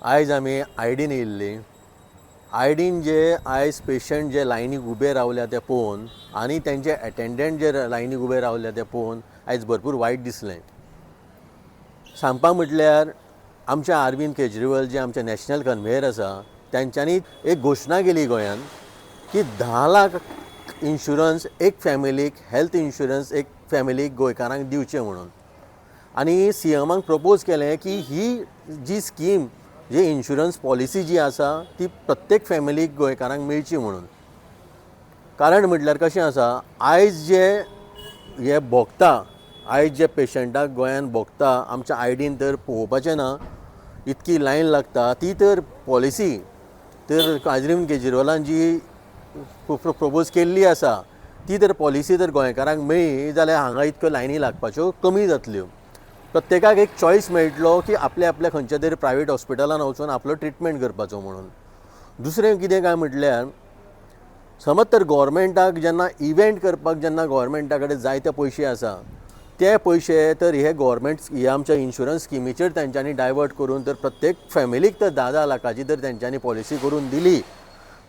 आयज आमी आयडीन येयल्ली. आयडीन जे आयज पेशंट जे लायनीक उबे रावल्या ते पळोवन आनी तेंचे एटेंडंट जे लायनीक उबे रावल्या ते पळोवन आयज भरपूर वायट दिसलें. सांगपाक म्हटल्यार आमच्या अरविंद केजरीवाल जे आमचे नॅशनल कन्व्हेयर आसा तेंच्यांनी एक घोशणा केली गोंयांत की 10 लाख इन्शुरन्स एक फॅमिलीक, हेल्थ इन्शुरन्स एक फॅमिलीक गोंयकारांक दिवचें म्हणून. आनी सीएमाक प्रपोज केलें की ही जी स्कीम जी इन्शुरन्स पॉलिसी जी आसा ती प्रत्येक फॅमिलीक गोंयकारांक मेळची म्हणून. कारण म्हटल्यार कशें आसा, आयज जे हे भोगता, आयज जे पेशंटाक गोंयांत भोगता आमच्या आयडीन तर पळोवपाचें ना, इतकी लायन लागता. ती तर पॉलिसी तर अरविंद केजरीवालान जी प्रपोज केल्ली आसा ती तर पॉलिसी तर गोंयकारांक मेळ्ळी जाल्यार हांगा इतक्यो लायनी लागपाच्यो कमी जातल्यो. प्रत्येकाक एक चॉयस मेळटलो की आपल्या खंयच्या तरी प्रायवेट हॉस्पिटलान वचून आपलो ट्रिटमेंट करपाचो म्हणून. दुसरें कितें काय म्हटल्यार समज तर गव्हर्मेंटाक जेन्ना इव्हेंट करपाक जेन्ना गव्हर्मेंटा कडेन जायते पयशे आसा ते पयशे तर हे गव्हर्मेंट हे आमच्या इन्शुरन्स स्किमीचेर तेंच्यांनी डायवर्ट करून तर प्रत्येक फॅमिलीक तर 10 लाखाची तर तेंच्यांनी पॉलिसी करून दिली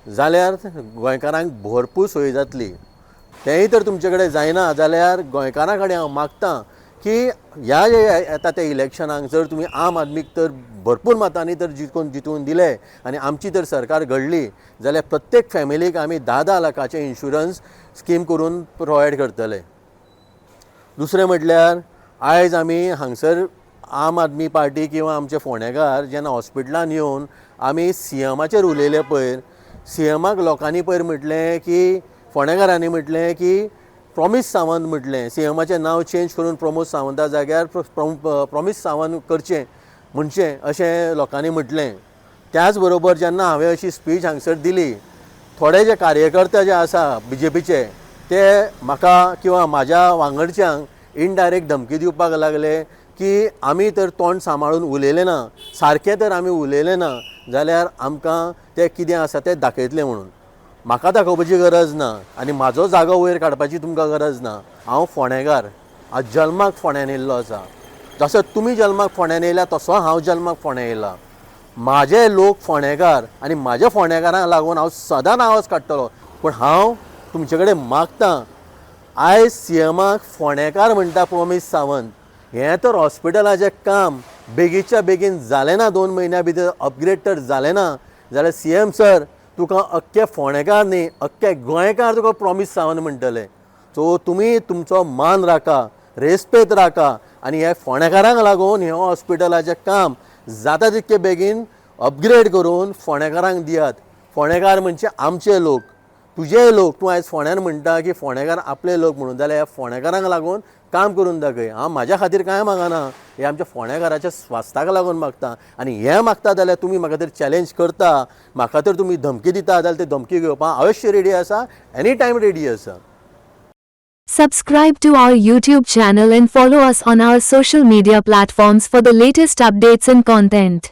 जाल्यार गोंयकारांक भरपूर सोय जातली. तेंय तर तुमचे कडेन जायना जाल्यार गोंयकारां कडेन हांव मागतां की ह्या जे येता त्या इलेक्शनाक जर तुमी आम आदमीक तर भरपूर मतांनी तर जितून दिले आनी आमची तर सरकार घडली जाल्यार प्रत्येक फॅमिलीक आमी 10 लाखाचे इन्शुरन्स स्कीम करून प्रोवायड करतले. दुसरें म्हटल्यार आयज आमी हांगसर आम आदमी पार्टी किंवा आमचे फोंडेकार जेन्ना हॉस्पिटलान येवन आमी सीएमाचेर उलयले पयर, सीएमाक लोकांनी पयर म्हटलें की फोंडेकारांनी म्हटलें की प्रॉमीस सावंत म्हटलें, सीएमाचें नांव चेंज करून प्रमोद सावंता जाग्यार प्रॉमीस सावंत करचें म्हणचें अशें लोकांनी म्हटलें. त्याच बरोबर जेन्ना हांवें अशी स्पीच हांगसर दिली, थोडे जे कार्यकर्ते जे आसा बीजेपीचे ते म्हाका किंवा म्हाज्या वांगडच्यांक इनडायरेक्ट धमकी दिवपाक लागले की आमी तर तोंड सांबाळून उलयलें ना, सारकें तर आमी उलयलें ना जाल्यार आमकां तें कितें आसा तें दाखयतलें म्हणून. म्हाका दाखोवपाची गरज ना आनी म्हाजो जागो वयर काडपाची तुमकां गरज ना. हांव फोंडेकार, हांव जल्माक फोंड्यान येयल्लो आसा. जसो तुमी जल्माक फोंड्यान येयला तसो हांव जल्माक फोंड्या येयला. म्हाजे लोक फोंडेकार आनी म्हाज्या फोंडेकारांक लागून हांव सदांच आवाज काडटलो. पूण हांव तुमचे कडेन मागतां, आयज सीएमाक फोंडेकार म्हणटा प्रॉमीस सावंत, हें तर हॉस्पिटलाचें काम बेगीच्या बेगीन जालें ना, 2 म्हयन्या भितर अपग्रेड तर जालें ना जाल्यार सीएम सर तुका अख्खे फोंडेकार न्ही अख्खे गोंयकार तुका प्रॉमीस सावंत म्हणटले. सो तुमी तुमचो मान राखा, रेस्पेद राखा आनी हे फोंडेकारांक लागून हें हॉस्पिटलाचें काम जाता तितके बेगीन अपग्रेड करून फोंडेकारांक दियात. फोंडेकार म्हणजे आमचे लोक, तुजे लोक. तूं आयज फोंड्यान म्हणटा की फोंडेकार आपले लोक म्हणून, जाल्यार ह्या फोंडेकारांक लागून काम करून दाखय. हांव म्हाज्या खातीर कांय मागना, हे आमच्या फोंडेकाराच्या स्वास्थाक लागून मागता. आनी हें मागता जाल्यार तुमी म्हाका तर चॅलेंज करता, म्हाका तर तुमी धमकी दिता जाल्यार ते धमकी घेवपाक अवश्य रेडी आसा, एनी टायम रेडी आसा. Subscribe to our YouTube channel and follow us on our social media platforms for the latest updates and content.